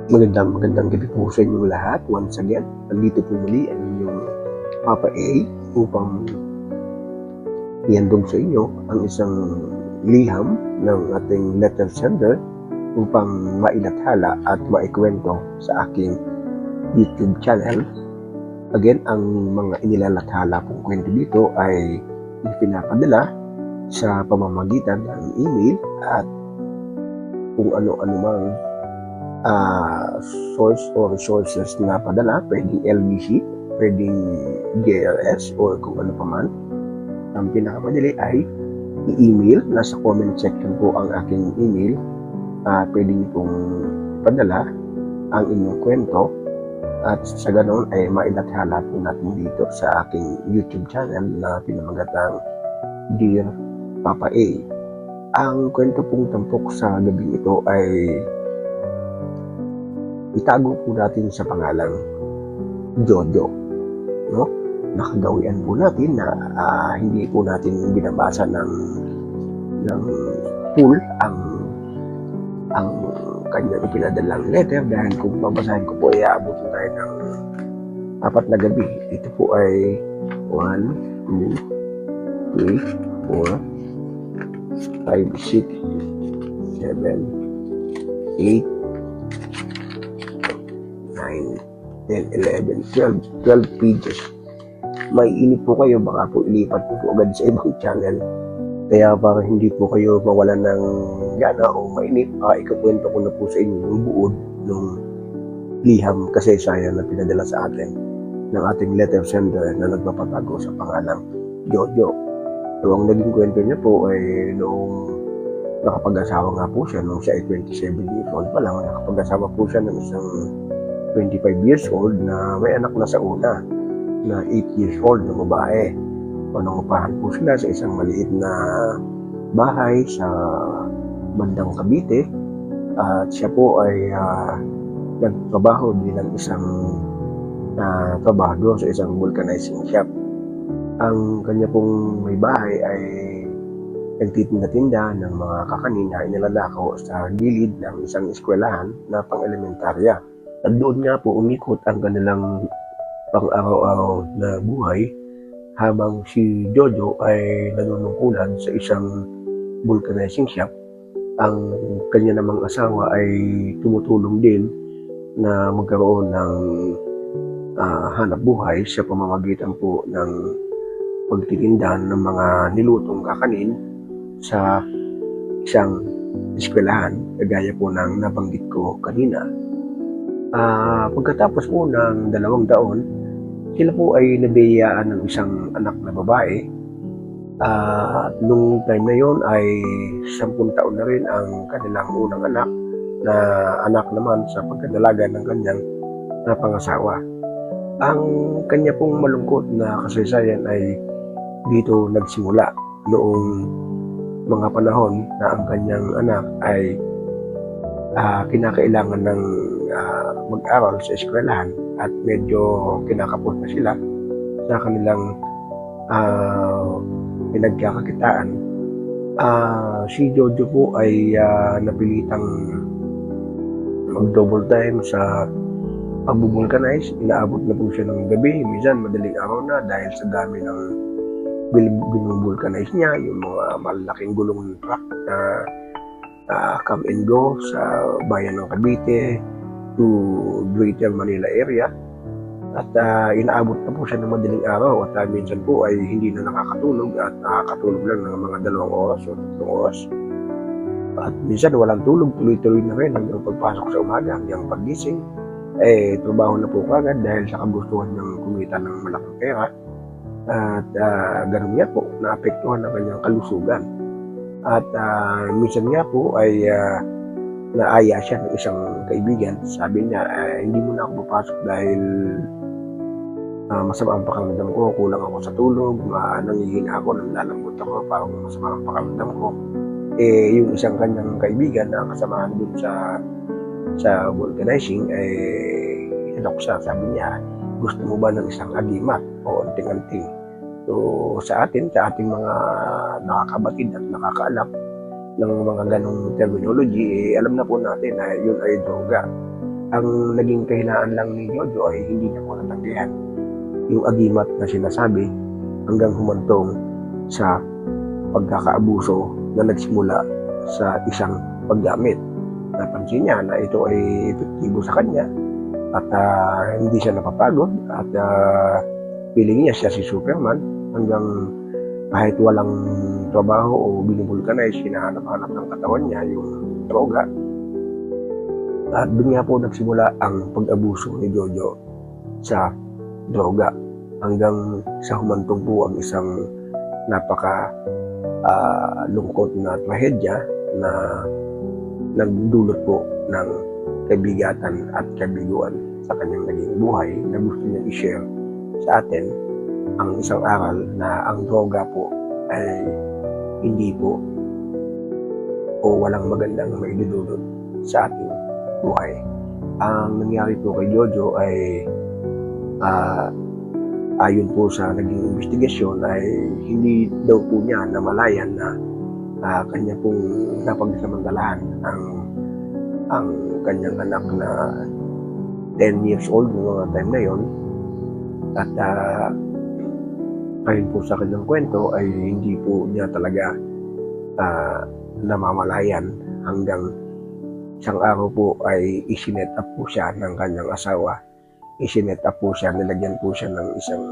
Magandang gabi po sa inyong lahat. Once again, nandito po muli ang inyong Papa A upang ihandog sa inyo ang isang liham ng ating letter sender upang mailathala at maikwento sa aking YouTube channel. Again, ang mga inilalathala pong kwento dito ay ipinapadala sa pamamagitan ng email at kung ano-ano mang source or resources na padala, pwedeng LBC, pwedeng JRS or kung ano pa man. Ang pinakamadali ay i-email. Nasa comment section po ang aking email. Pwede niyo pong padala ang inyong kwento at sa ganon ay mailathala po natin dito sa aking YouTube channel na pinamagatang Dear Papa A. Ang kwento pong tampok sa gabi ito ay itago po natin sa pangalang Jojo, no? Nakagawian po natin na hindi po natin binabasa ng full ang kanyang pinadalang letter dahil kung babasahin ko po ay aabot tayo ng 4 na gabi. Ito po ay 1, 2, 3, 4, 5, 6, 7, 8, 9, 10, 11, 12 pages. May inip po kayo, baka po ilipat po agad sa ibang channel. Kaya para hindi po kayo mawalan ng gana o mainip, ikukwento ko na po sa inyo yung buod ng liham kasaysayan na pinadala sa atin ng ating letter sender na nagpapatago sa pangalang Jojo. So ang naging kwento niya po ay noong nakapag-asawa nga po siya, nung siya ay 27 years old pa lang, nakapag-asawa po siya ng isang 25 years old na may anak na sa una na 8 years old na babae. Panungupahan po sila sa isang maliit na bahay sa bandang Cavite at siya po ay nagtrabaho bilang isang trabahador sa isang vulcanizing shop. Ang kanya pong may bahay ay nagtitinda-tinda ng mga kakanin na inilalakaw sa gilid ng isang eskwelahan na pang-elementarya. At doon nga po umikot ang kanilang pang-araw-araw na buhay habang si Jojo ay nanunungkulan sa isang vulcanizing shop. Ang kanya namang asawa ay tumutulong din na magkaroon ng hanap buhay sa pamamagitan po ng pagtitinda ng mga nilutong kakanin sa isang eskwelahan, kagaya po ng nabanggit ko kanina. Pagkatapos po ng 2 taon, sila po ay nabiyayaan ng isang anak na babae. At nung time na yon ay 10 taon na rin ang kanilang unang anak na anak naman sa pagkadalaga ng kanyang pangasawa. Ang kanya pong malungkot na kasaysayan ay dito nagsimula noong mga panahon na ang kanyang anak ay kinakailangan ng mag-aral sa eskwelahan at medyo kinakapot na sila sa kanilang pinagkakakitaan. Si Jojo po ay napilitang mag-double time sa pag-vulcanize. Inaabot na po siya ng gabi, minsan madaling araw na dahil sa dami ng binubulcanize niya, yung mga malaking gulong truck na come and go sa bayan ng Cavite to Greater Manila area. At inaabot na po siya ng madaling araw at minsan po ay hindi na nakakatulog at nakakatulog lang ng mga 2 oras o 3 oras. At minsan walang tulog, tuloy-tuloy na rin hanggang pagpasok sa umaga, hanggang paggising. Trabaho na po kagad dahil sa kagustuhan ng kumita ng malaking pera. At ganun nga po, naapektuhan ang kanyang kalusugan. At minsan nga po ay naaya siya ng isang kaibigan. Sabi niya, hindi mo na ako papasok dahil masama ang pakiramdam ko, kulang ako sa tulog, nangihina ako, nanlalambot ako, parang masama ang pakiramdam ko. Yung isang kanyang kaibigan na kasamahan dun sa vulcanizing, sabi niya, gusto mo ba ng isang agimat o anting-anting? So sa ating mga nakakabatid at nakakaalam ng mga ganong terminology, alam na po natin na yun ay droga. Ang naging kahinaan lang ni Jojo ay hindi niya po natanggihan yung agimat na sinasabi hanggang humantong sa pagkakaabuso na nagsimula sa isang paggamit. Napansin niya na ito ay epektibo sa kanya at hindi siya napapagod at feeling niya siya si Superman hanggang kahit walang trabaho o binubulkanize, hinahanap-hanap ng katawan niya yung droga. At doon nga po nagsimula ang pag-abuso ni Jojo sa droga hanggang sa humantong po ang isang napaka lungkot na trahedya na nagdulot po ng kabigatan at kabiguan sa kanyang naging buhay na gusto niya i-share sa atin ang isang aral na ang droga po ay hindi po o walang magandang maidudulot sa ating buhay. Ang nangyari po kay Jojo ay ayon po sa naging investigasyon ay hindi daw po niya namalayan na kanya pong napagsamantalahan ang kanyang anak na 10 years old noong mga time na yon. At ayon po sa kanyang kwento ay hindi po niya talaga namamalayan hanggang isang araw po ay isinet up po siya ng kanyang asawa. Isinet up po siya, nilagyan po siya ng isang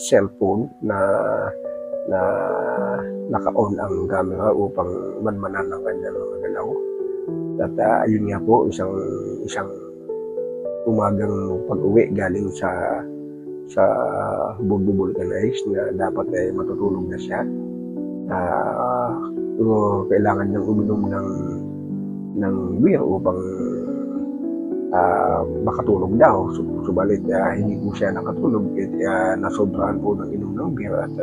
cellphone na naka-on ang camera upang manmanan ng kanyang mga galaw. At ayun nga po, isang umagang pag-uwi galing sa bubulkanize na dapat ay matutulog na siya. Pero kailangan niyang uminom ng beer upang makatulog daw. Subalit hindi po siya nakatulog at nasobrahan po ng inom ng beer at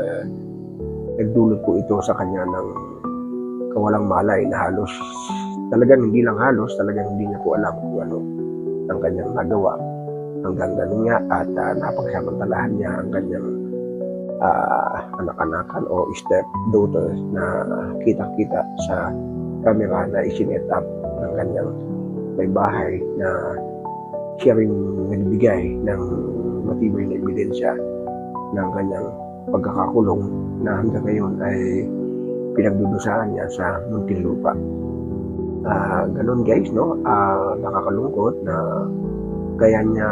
nagdulot po ito sa kanya ng kawalang malay na halos talagang hindi lang halos, talagang hindi niya po alam kung ano ang kanyang nagawa. Hanggang ganun nga at napagsamantalahan niya ang kanyang anak-anakan o step-daughter na kita-kita sa camera na isinet up ng kanyang may bahay na siya rin nagbigay ng matibay na ebidensya ng kanyang pagkakakulong na hanggang ngayon ay pinagdudusahan niya sa Muntinlupa. Ganun guys, no? Nakakalungkot na kaya niya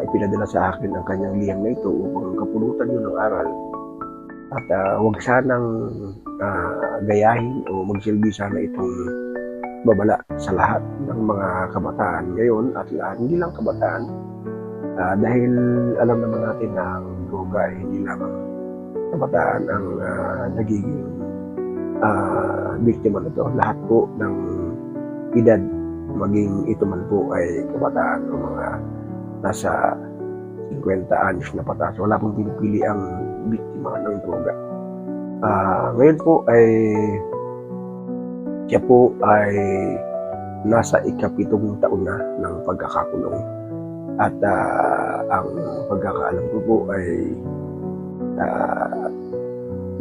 ipinadala sa akin ang kanyang liham na ito upang kapulutan yun ng aral. At huwag sanang gayahin o magsilbi sana itong babala sa lahat ng mga kabataan ngayon at hindi lang kabataan. Dahil alam naman natin na ang droga ay hindi lamang kabataan ang nagiging biktima nito. Lahat po ng edad, maging ito man po ay kabataan o mga nasa 50 anyos na pataas, wala pong pinipili ang biktima ng droga. Ngayon po ay siya po ay nasa ikapitong taon na ng pagkakakulong. At ang pagkakaalam ko po ay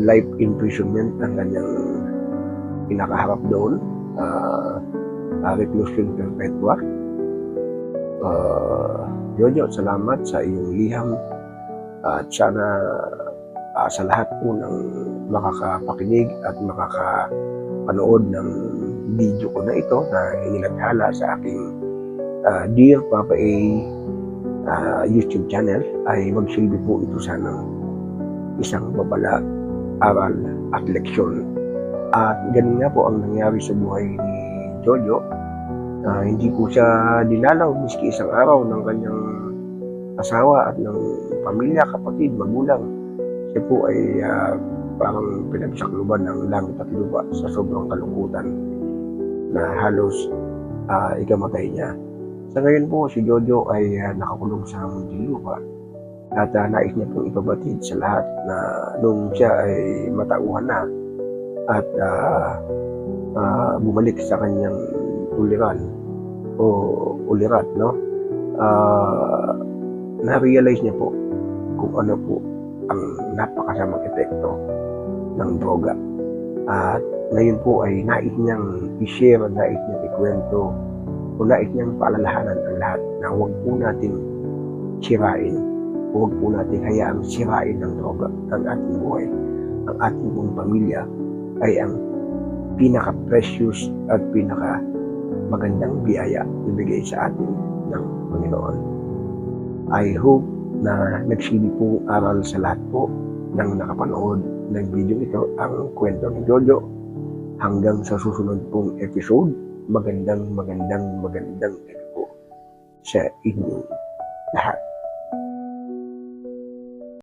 life imprisonment ang kanyang pinakaharap doon. Reclusion perpetua. Jojo, salamat sa iyong liham at sana sa lahat po ng makakapakinig at makakapanood ng video ko na ito na inilathala sa aking Dear Papa A YouTube channel ay magsilbi po ito sana isang babala, aral at leksyon. At ganun nga po ang nangyari sa buhay ni Jojo. Hindi po siya dinalaw miski isang araw ng kanyang asawa at ng pamilya, kapatid, magulang. Siya po ay parang pinagsakluban ng langit at lupa sa sobrang kalungkutan na halos ikamatay niya. Sa ngayon po, si Jojo ay nakakulong sa Muntinlupa at nais niya pong ipabatid sa lahat na nung siya ay matauhan na at bumalik sa kanyang uliran o ulirat, no? Na-realize niya po kung ano po ang napakasamang epekto ng droga. At ngayon po ay nais niyang i-share, nais niyang ikwento nais niyang paalalahanan ang lahat na huwag po natin sirain, huwag po natin hayaang sirain ng droga ang ating buhay. Ang ating buong pamilya ay ang pinaka-precious at pinaka-magandang biyaya ibigay sa atin ng Panginoon. I hope na nagsilbi pong aral sa lahat po ng nakapanood ng video ito ang kwento ni Jojo. Hanggang sa susunod pong episode, magandang gabi po sa inyong lahat.